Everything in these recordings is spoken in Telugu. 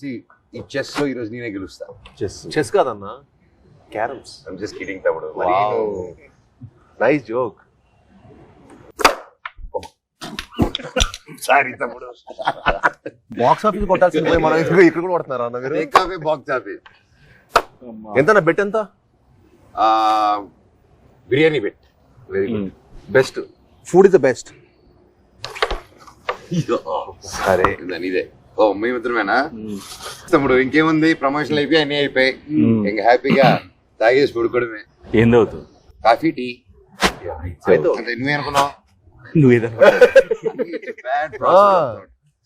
ఈ చెస్ లో ఈరోజు నేనే గెలుస్తా. చెస్ కాదన్నా, క్యారమ్స్. ఐమ్ జస్ట్ కిడింగ్ తమ్ముడు. Nice joke. సారీ తమ్ముడు. బాక్స్ ఆఫీస్ కొట్టాల్సింది పోయి మనం ఇక్కడ కూడా కొడుతున్నారా అన్న మీరు? Box office. ఎంత బెట్ ఎంత? Biryani bet. Very good. Best food is the best. సరే ఇదే. ఓ మేమిద్దరమేనా తమ్ముడు? ఇంకేముంది, ప్రమోషన్లు అయిపోయి అన్ని అయిపోయి ఇంకా హ్యాపీగా తాగేసి పడుకోవడమే. ఏందవుతుంది? Coffee, tea. నువ్వేనుకున్నావు?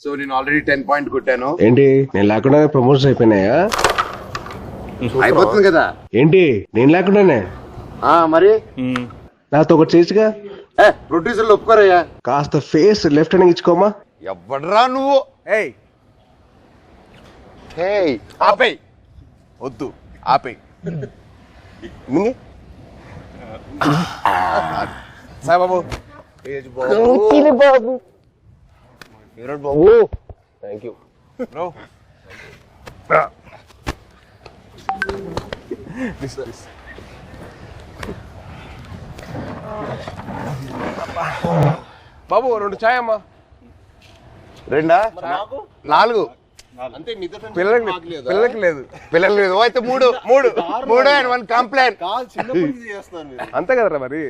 సో నేను ఆల్రెడీ 10 పాయింట్ కొట్టాను. ఏంటి నేను లేకుండా ప్రమోషన్ అయిపోయినాయా? అయిపోతుంది కదా. ఏంటి నేను లేకుండానే? మరి నాతో ఒకటి చేయొచ్చుగా. ప్రొడ్యూసర్లు ఒప్పుకోరయ్యా. కాస్త ఫేస్ లెఫ్ట్ హ్యాండ్ ఇచ్చుకోమా. ఎవడరా నువ్వు? ఆపేయ్, వద్దు ఆపేయ్. సాయిబాబు బాబు బాబు థ్యాంక్ యూ బ్రో. బాబు 2 చాయ్ అమ్మా. 2 4 అంతే. పిల్లలకి లేదు. అయితే 3 అండ్ 1 కంప్లైంట్. అంతే కదరా మరి.